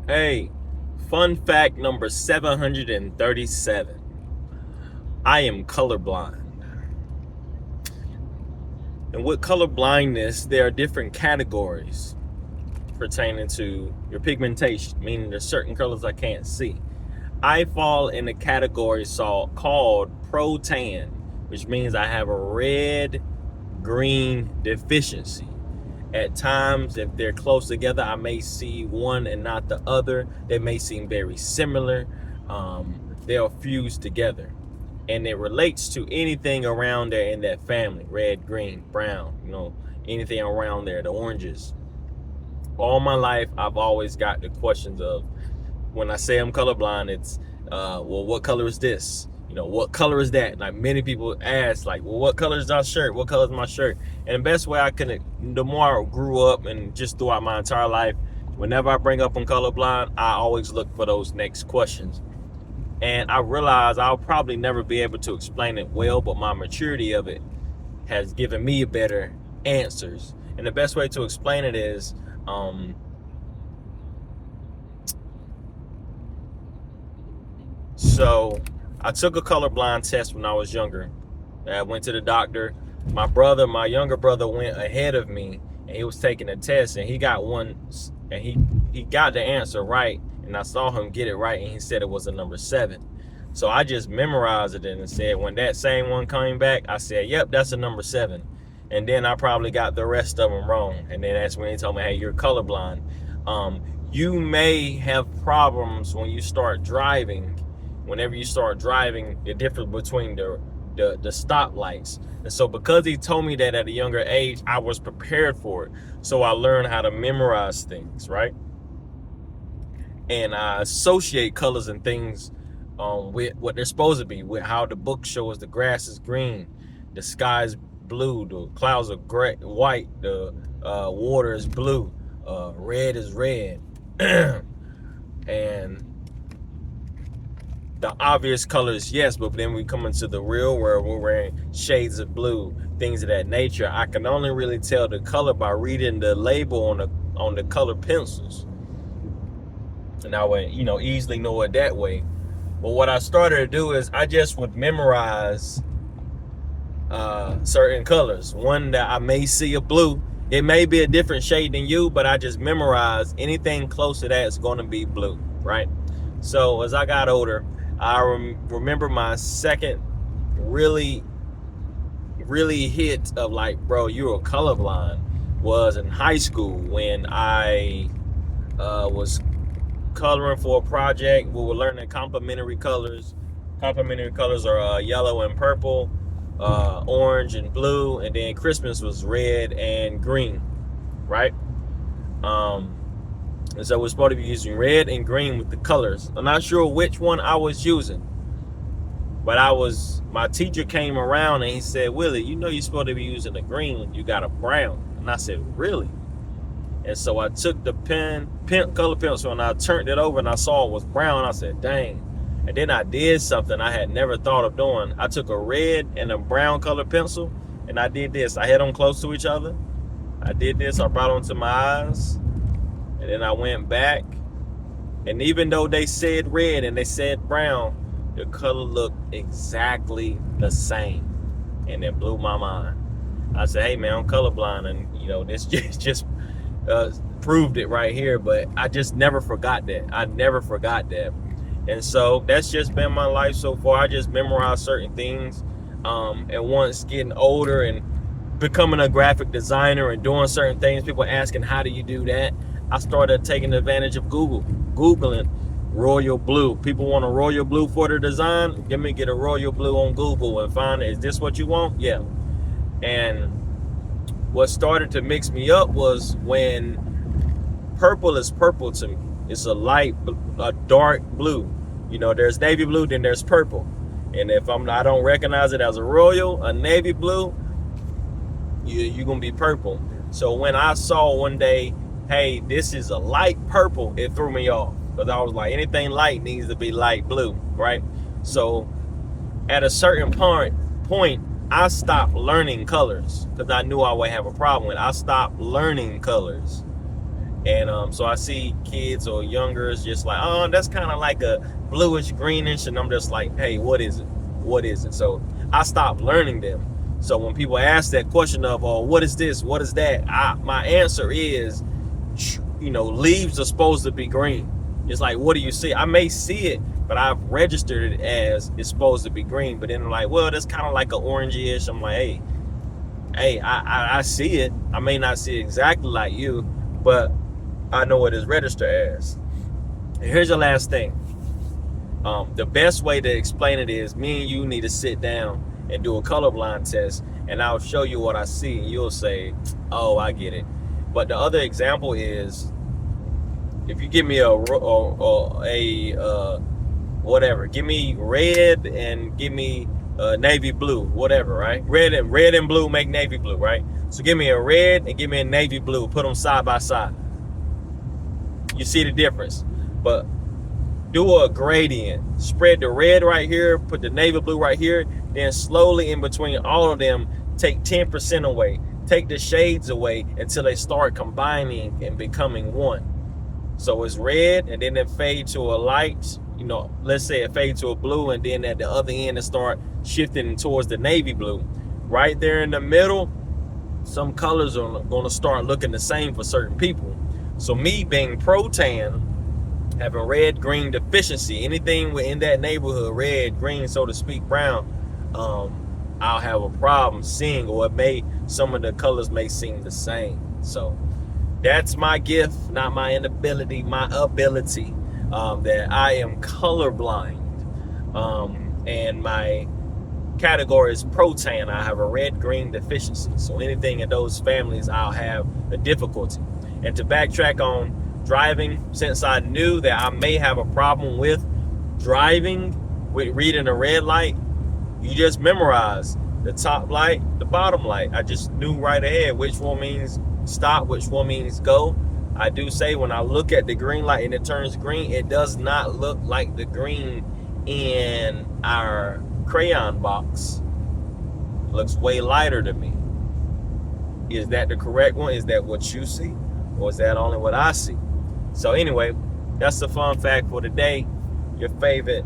Hey, fun fact number 737. I am colorblind. And with color blindness, there are different categories pertaining to your pigmentation, meaning there's certain colors I can't see. I fall in the category called pro-tan, which means I have a red-green deficiency. At times, if they're close together, I may see one and not the other. They may seem very similar. They'll fuse together. And it relates to anything around there in that family, red, green, brown, anything around there, the oranges. All my life, I've always got the questions of, when I say I'm colorblind, it's, well, what color is this? What color is that? Like, many people ask, like, well, what color is our shirt? What color is my shirt? And the best way the more I grew up and just throughout my entire life, whenever I bring up I'm colorblind, I always look for those next questions. And I realize I'll probably never be able to explain it well, but my maturity of it has given me better answers. And the best way to explain it is, so I took a colorblind test when I was younger. I went to the doctor. My younger brother went ahead of me, and he was taking a test, and he got one, and he got the answer right. And I saw him get it right, and he said it was a number 7. So I just memorized it and said, when that same one came back, I said, yep, that's a number 7. And then I probably got the rest of them wrong. And then that's when he told me, hey, you're colorblind. You may have problems when you start driving. Whenever you start driving, the difference between the stoplights. And so because he told me that at a younger age, I was prepared for it. So I learned how to memorize things, right? And I associate colors and things with what they're supposed to be, with how the book shows the grass is green, the sky is blue, the clouds are gray, white, the water is blue, red is red. And the obvious colors, yes, but then we come into the real world, we're wearing shades of blue, things of that nature. I can only really tell the color by reading the label on the color pencils. And I would, easily know it that way. But what I started to do is I just would memorize certain colors. One that I may see a blue, it may be a different shade than you, but I just memorize anything close to that is going to be blue, right? So as I got older, I remember my second really hit of like, bro, you're colorblind, was in high school when I was coloring for a project. We were learning complementary colors. Complementary colors are yellow and purple, orange and blue, and then Christmas was red and green, right? And so we're supposed to be using red and green with the colors. I'm not sure which one I was using, but my teacher came around and he said, Willie, you're supposed to be using the green when you got a brown. And I said, really? And so I took the color pencil, and I turned it over and I saw it was brown. I said, dang. And then I did something I had never thought of doing. I took a red and a brown color pencil, and I did this. I had them close to each other. I did this. I brought them to my eyes, and then I went back. And even though they said red and they said brown, the color looked exactly the same. And it blew my mind. I said, hey, man, I'm colorblind, and, this just proved it right here. But I just never forgot that. I never forgot that. And so that's just been my life so far. I just memorize certain things. And once getting older and becoming a graphic designer and doing certain things, people asking, how do you do that? I started taking advantage of Googling royal blue. People want a royal blue for their design. Get a royal blue on Google and find, is this what you want? Yeah. And what started to mix me up was when purple is purple to me. It's a dark blue. There's navy blue, then there's purple. And if I don't recognize it as a navy blue, you're gonna be purple. So when I saw one day, hey, this is a light purple, it threw me off, because I was like, anything light needs to be light blue, right? So at a certain point, I stopped learning colors because I knew I would have a problem with it. I stopped learning colors. And so I see kids or youngers just like, oh, that's kind of like a bluish greenish, and I'm just like, hey, what is it? What is it? So I stopped learning them. So when people ask that question of, oh, what is this? What is that? My answer is, leaves are supposed to be green. It's like, what do you see? I may see it, but I've registered it as it's supposed to be green. But then I'm like, well, that's kind of like an orangey-ish. I'm like, hey, I see it. I may not see it exactly like you, but I know what it's registered as. And here's the last thing. The best way to explain it is me and you need to sit down and do a colorblind test, and I'll show you what I see, and you'll say, oh, I get it. But the other example is, if you give me whatever, give me red and give me navy blue, whatever, right? Red and blue make navy blue, right? So give me a red and give me a navy blue, put them side by side. You see the difference. But do a gradient. Spread the red right here, put the navy blue right here, then slowly in between all of them, take 10% away. Take the shades away until they start combining and becoming one. So it's red, and then it fades to a light, let's say it fades to a blue, and then at the other end it start shifting towards the navy blue. Right there in the middle, some colors are going to start looking the same for certain people. So me being pro-tan, having red green deficiency, anything within that neighborhood, red, green, so to speak, brown, I'll have a problem seeing, or some of the colors may seem the same. So that's my gift, not my inability, my ability, that I am colorblind. And my category is pro-tan. I have a red-green deficiency. So anything in those families, I'll have a difficulty. And to backtrack on driving, since I knew that I may have a problem with driving with reading a red light, you just memorize the top light, the bottom light. I just knew right ahead which one means stop, which one means go. I do say when I look at the green light and it turns green, it does not look like the green in our crayon box. It looks way lighter to me. Is that the correct one? Is that what you see? Or is that only what I see? So anyway, that's the fun fact for today. Your favorite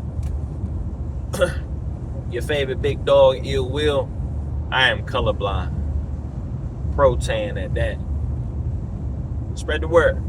big dog, Ill Will. I am colorblind. Pro-tan at that. Spread the word.